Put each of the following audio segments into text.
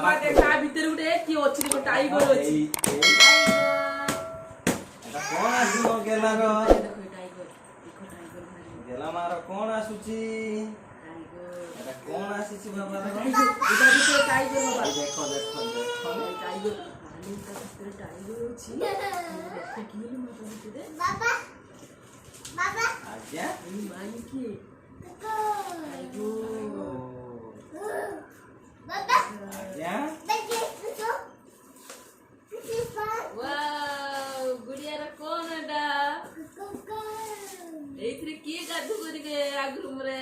बाबा देखा भीतर उठे कि अछि को टाइगर अछि এটা কোন আসিব গেলা গো देखो टाइगर গেলা মার কোন আসুচি टाइगर এটা কোন আসিছি বাবা রে এটা ভিতরে টাইगर বাবা দেখো দেখো দেখো टाइगर पानी का ভিতরে টাইगर अछि দেখো কি হলো মত ভিতরে বাবা বাবা আজ্ঞা এই মাই কি টাইगर बाबा আজ্ঞা वाओ गुड़िया रे कोन एडा एथरे की गाधु करिवे आगरुम रे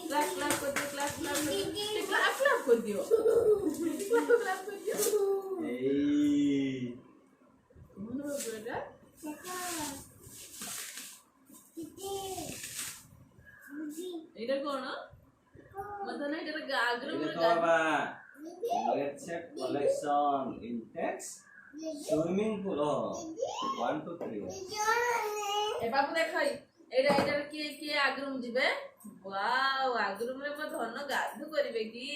क्लास क्लास कर दियो क्लास क्लास कर दियो क्लास कर दियो এই कोन बाबा एडा एडा कोन मतलब ना एडा आगरुम रे এটা বাবা let's check collection Intex swimming pool 1 2 3 ए बाबू देखई एडा एडा के आगरुम जिबे वाओ आगरुम रे म धन गाधु करिवे की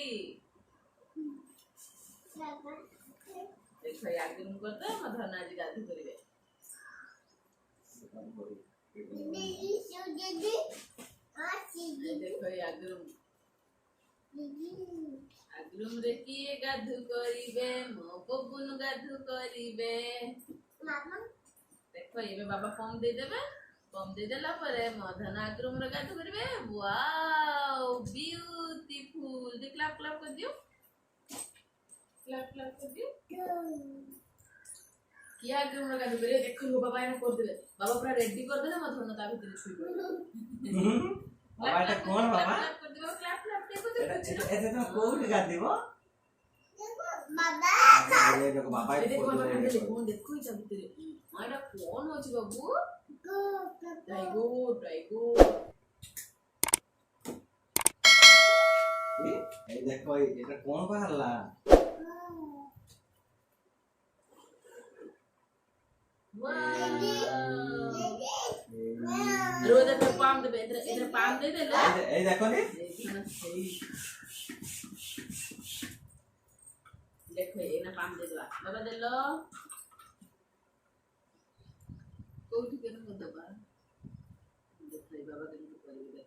देखई आगरुम करते म धन आज गाधु करिवे देखई आगरुम आगरुम रे की गाधु करिवे मो बबुन गाधु करिवे देखो ये बाबा फॉर्म दे देबे फॉर्म दे देला परे मधन आगरुम रे गाधु करिवे वाओ ब्यूटीफुल दे क्लैप क्लैप कर दियो क्लैप क्लैप कर दियो किया आगरुम रे गाधु करिवे देखो लो बाबा एने कर देबे बाबा पूरा रेडी कर देले मधन ता भीतर छुई বাবা এটা কোন বাবা कर दियो क्लैप क्लैप देखो এটা এটা তো কোউটি গা দিব बाबा এই দেখো বাবা देखो কোন बाबा देखो देखो इचा भीतर माइडा कोन होची बाबू टाइगर टाइगर এই দেখো এটা কোন বাহারলা रो दे पे पाम दे इधर इधर पाम दे दे ले এই দেখো নি देखो ये ना पाम दे दवा बाबा दे लो कोठी के न दबा देखो ये बाबा के तो कर दे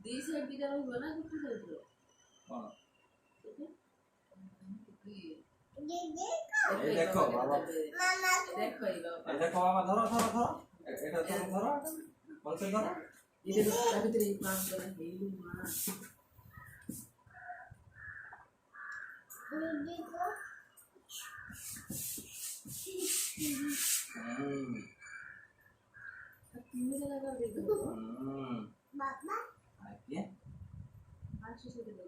दी साइड की तरफ बना कुछ कर दो কোন ये দেখো বাবা मामा देखो ये बाबा এই দেখো বাবা ধরো ধরো ধরো এটা তুমি ধরো বলতে ধরো ये देखो अभी तेरे पाम बना हेलू मां देखो तुम्हें लगा दे दो बाबा আজ্ঞা आज से दे दो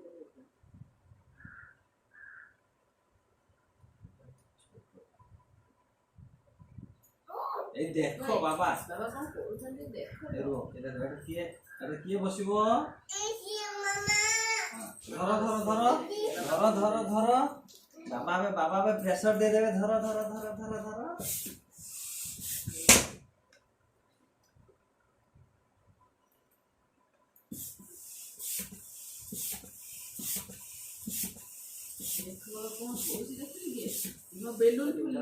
এই দেখো বাবা बाबा कौन कोल देखो এরো এটা কি বসিব ऐसी मामा ধরো ধরো ধরো ধরো ধরো ধরো বাবা প্রেসার দিয়ে দেবে ধরো ধরো ধরো ধরো ধরো देखो कौन सोच देखी ये नो बेलून फूल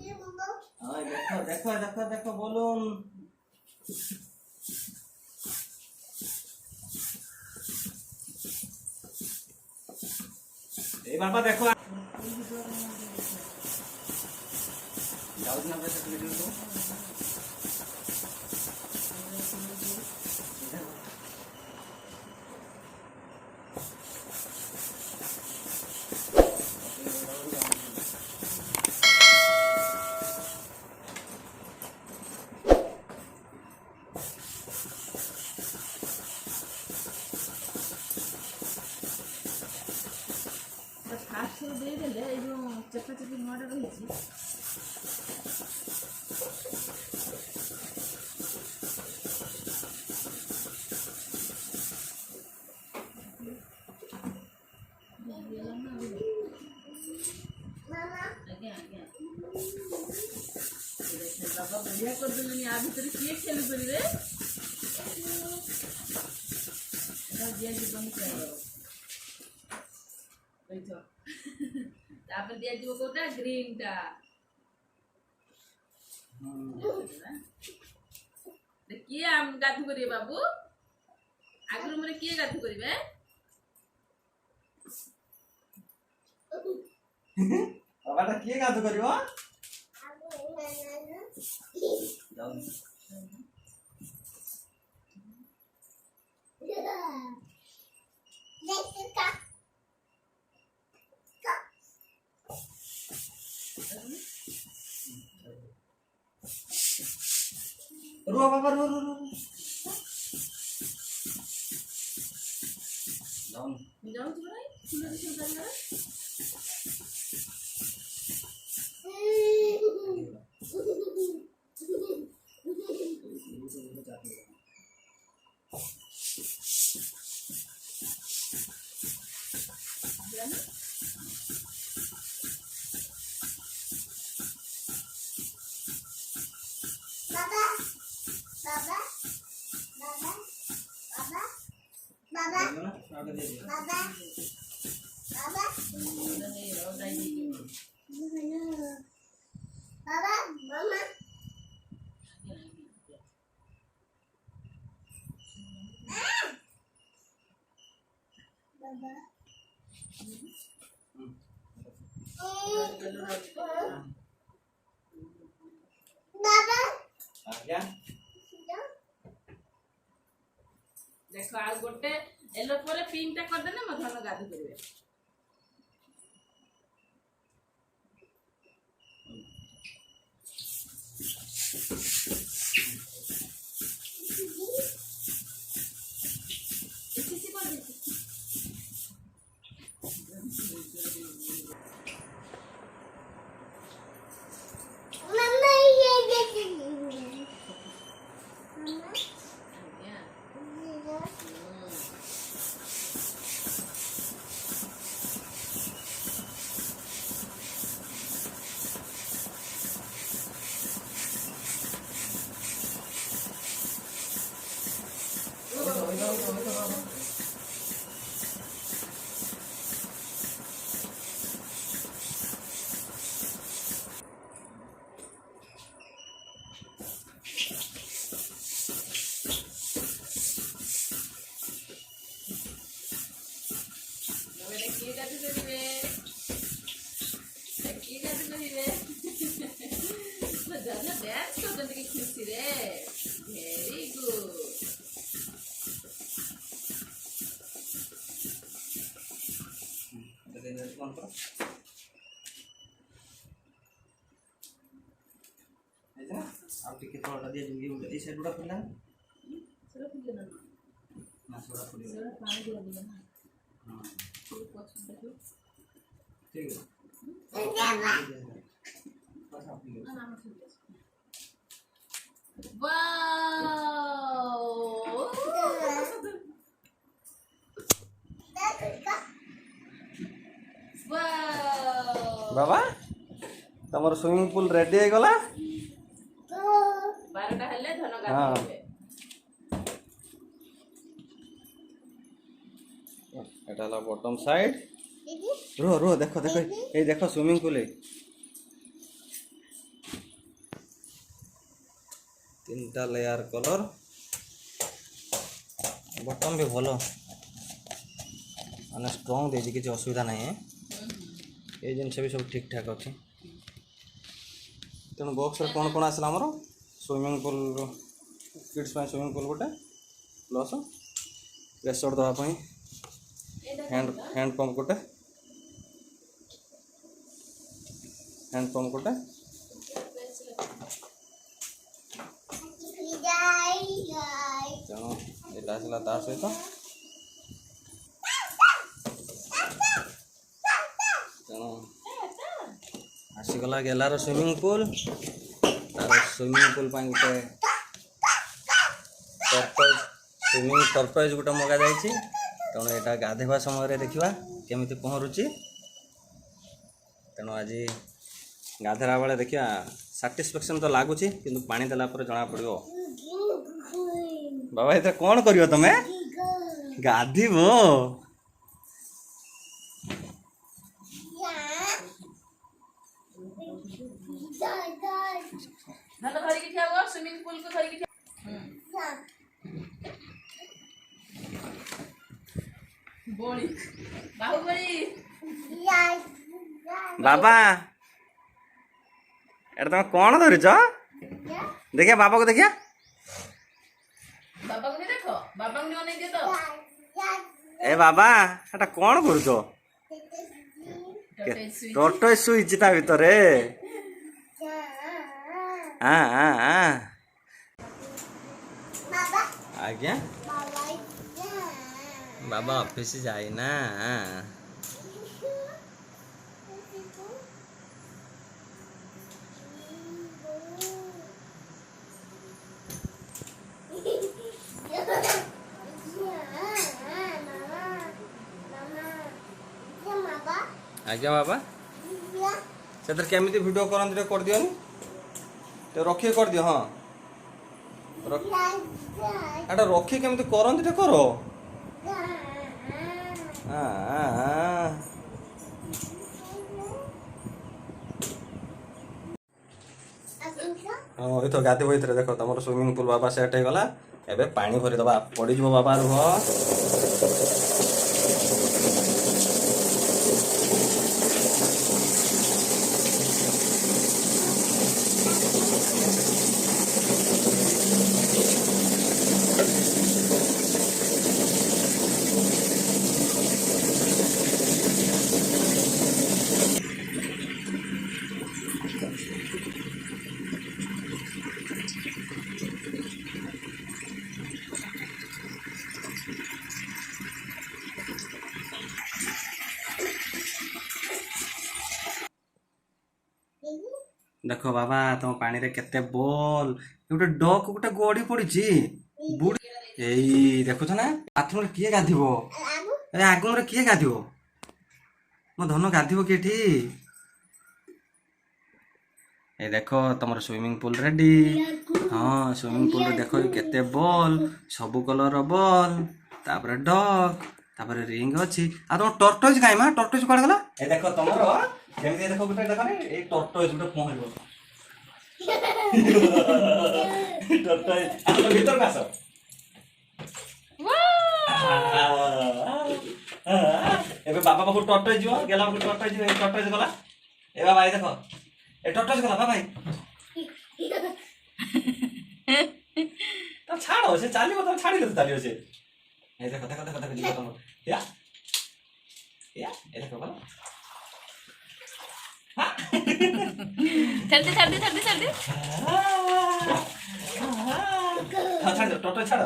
ये मामा হ্যাঁ দেখো দেখো দেখো দেখো বলুন এই বাবা দেখো যাও না আমরা সাথে ভিডিও তো फास्ट दे देले ए जो चक्का चक्की नोटा रही बढ़िया कर देनी आ भीतर किए खेल करी रे दिया जीवन तापर दिया जीव कोटा ग्रीन टा किए आम गाधु करिए बाबू आगु मरे किए गाधु करिवे बाबाटा किए गाधु करिवो जाऊ रुआ बाबा रुआ रुआ रुआ जाऊ जाऊ तू भाई फूल से करना देखो आ गोटे येलो पर पिंक टा कर देना मधन गाधु करिवे आप टिके थोड़ा दिया जुंगी उड़े इसे डूडा फुला सेरा फुल ना ना सोडा फुली सेरा पानी दिया दिया ना हां ठीक है बस आप लो वाओ बाबा तमर स्विमिंग पूल रेडी है गला 12टा हेले धन गाधु हाँ। करिवे एटा ला बॉटम साइड रो रो देखो देखो ए देखो स्विमिंग पूल है 3टा लेयर कलर बॉटम भी भलो माने स्ट्रांग दे किसी असुविधा नहीं है ये जिन भी सब ठीक ठाक अच्छे तेणु बॉक्स रे कौन कौन आसला हमरो स्विमिंग पूल किड्स ପାଇଁ स्विमिंग पूल गोटे प्लस प्रेशर दवा ପାଇଁ हैंड पंप गोटे तेणु यहाँ आसला तार सहित तेणु आसीगला गेलार स्विमिंग पूल तार स्विमिंग पूल ପାଇଁ ଗୋଟେ स्विमिंग सरप्राइज गोटे मगा जाइए तेणु यहाँ गाधेवा समय देखा केमी पहरुची तेणु आज गाधेला बेले देखा साटिस्फैक्शन तो लगुच कि पानी देला जना पड़ो बाबा एते कौन करियो तमे गाधीबो धन धरिकी ठिया हुआ स्विमिंग पूल को धरिकी ठिया बोली बाहुबली बाबा एटा तमे कौन धरिछ देखिया बाबा को देखिया बाबा को भी देखो बाबा को नहीं दियो तो ए बाबा एटा कौन करूछ टोटो सुइच ता भितरे हाँ हाँ हाँ आज्ञा बाबा ऑफिस जाए ना आज्ञा बाबा से केमी वीडियो करते कर दियो तो रखिए कर दियो हाँ एटा रखिए केमी करते करो हाँ तो गाधी बही देख तुम स्विमिंग पूल बाबा सेट हो गला एबे पानी भरी दबा पड़ी जो बाबा रुह देख बाबा तुम पानी रे केते बोल गोटे डक गोटे गड़ी पड़ी एई देखुछ ना बाथरूम किए गाधिबो ए आगुन रे किए गाधिबो मो धन गाधिबो केठी ए देखो तुम स्विमिंग पूल रेडी हाँ स्विमिंग पूल रे देखो केते बॉल सब कलर बॉल तापर डक तापर रिंग अछि आ तुम टर्टोइज काई मा टर्टोइज कोड गला ए देखो तुमरो केमती देखो गोटे देखो ने ए टर्टोइज गोटे पहरबो टर्टोइज आ भीतर कास एबे बाबा बाबू टर्टोइज जीव गेला बाबू टर्टोइज गला ए बाबा ए देखो ए टर्टोइज गला बाबा तो छाड़ो से चालिबो तो छाड़ी ले चालियो से ए देखो देखो देखो देखो जीव तुम या ए देखो बाबा चल दे हाँ छाड़ दो टोटो छाड़ो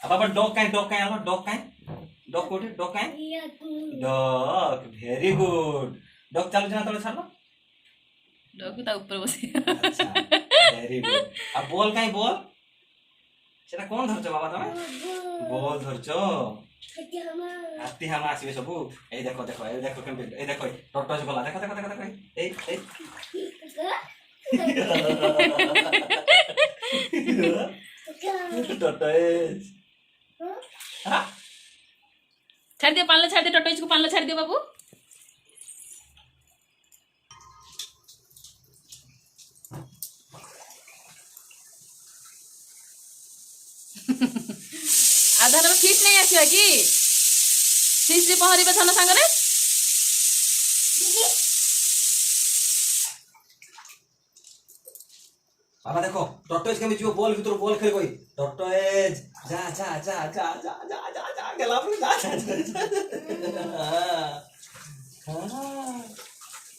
अब बाबा डॉग काई आलो डॉग कोठी डॉग काई डॉग वेरी गुड डॉग चालू जना तले छाड़ो डॉग ता ऊपर बसी अच्छा वेरी गुड अब बॉल काई बॉल सेटा कोन धरछ बाबा तमे बॉल धरछ हाथी हम आसीबे सब ए देखो केम ए देखो टोटो गला देखो ए टोटो छाड़ दियो पालना छाड़ दियो टोटोइज को पालना छाड़ दियो बाबू आधार में फिश नहीं आसीबा कि फिश रे पहरिबे थन संगरे बाबा देखो टोटोइज केम जीव बॉल भीतर बॉल खेल कोई टोटोइज जा गेला पर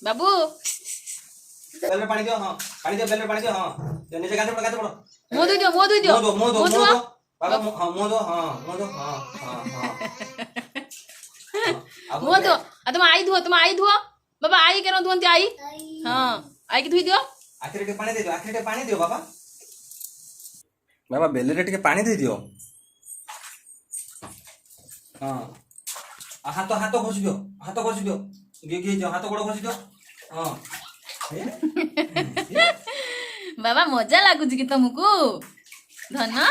बाबू बेल में पानी दियो हां बेल में पानी दियो हां तो नीचे गाते पड़ो मो दो बाबा हां मो दो हां मो दो आ तुम आई धुओ बाबा आई केन धुंती आई हां आई की धुई दियो आखिर के पानी दियो बाबा बाबा बेले रे के पानी दे दियो हां हाथ घोष दियो गे हाथ गोड़ घोष दियो हां बाबा मजा लागुच कि तुमको ଧନ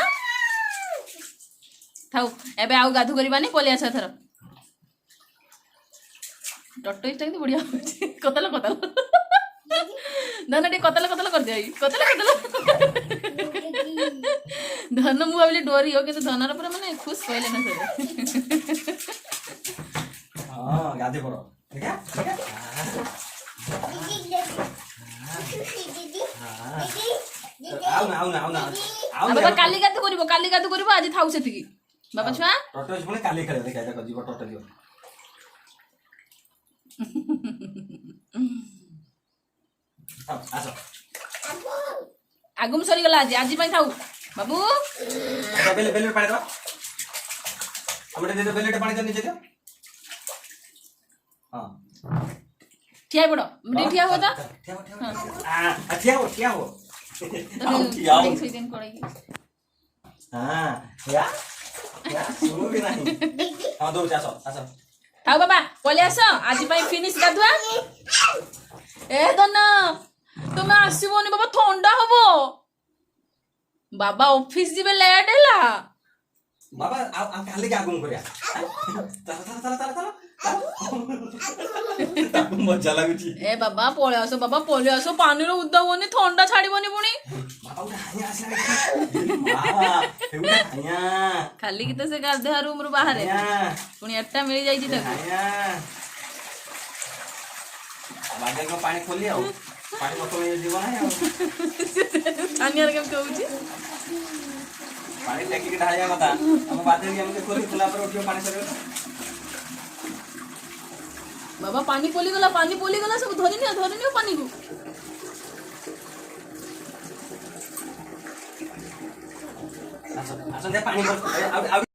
ଥାଉ ଏବେ ଆଉ ଗାଧୁ କରିବାନି ପଳେଇ ଆସ ଏଥର ଟଟୋଇଟା କିନ୍ତୁ ବଢିଆ ହଉଛି କତଲ କତଲ ଧନ ଟିକେ କତଲ କତଲ କରିଦିଅ କତଲ କତଲ ଧନ ମୁଁ ଭାବିଲି ଡରିବ କିନ୍ତୁ ଧନର ପୁରା ମାନେ ଖୁସି କହିଲେ ନା ସବୁ ହଁ ଗାଧେଇ ପଡ ଦେଖିଆ ଆଉ ନା ବାବା କାଲି ଗାଧୁ କରିବ ଆଜି ଥାଉ ସେତିକି ବାବା ଛୁଆ ଟଟୋଜ ପୁଣି କାଲି ଖେଳେ ଦେଖିଆ ଦେଖ ଯିବ ଟଟୋଜ ଯିବ ଆସ ଆଗୁମ ସରିଗଲା ଆଜି ପାଇଁ ଥାଉ ବାବୁ ବେଲେ ବେଲେ ପାଣି ଦବା ଆମେ ଟିକେ ବେଲେ ପାଣି ନିଜେ ଦିଅ ହଁ ଠିଆ ପଡ ଟିକେ ଠିଆ ହୁଅ ତ ଠିଆ हो हाँ या शुरू भी नहीं हाँ दो आस आस ଥାଉ ବାବା ପଳେଇ ଆସ ଆଜି ପାଇଁ ଫିନିଶ ଗାଧୁଆ ଏ ଧନ ତୁମେ ଆସିବନି ବାବା ଥଣ୍ଡା ହବ ବାବା ଅଫିସ ଯିବେ ଲେଟ୍ ହେଲା बाबा काली क्या गुम करिया मजा लाଗୁଛି ଏ ବାବା ପଳେଇ ଆସ ପାଣିର ଉଦା ହୁଅନି ଥଣ୍ଡା ଛାଡିବନି ପୁଣି बाबा उठा हानिया आसला बाबा उठा हानिया ଖାଲି କି ତ ସେ ଗାଧୁଆ ରୁମ ରୁ ବାହାରେ ପୁଣି ଏଟା ମିଳି ଯାଇଛି ତାକୁ हानिया बागे को पानी खोली आओ पानी बोतल में जीवन है ପାନିଆର କେମିତି ହଉଛି पानी टैंकी के ढालिया मता हम बादे की हमके खोली खुला पर उठियो पानी सरे बाबा पानी पोली गला सब धरी नियो पानी को अच्छा दे पानी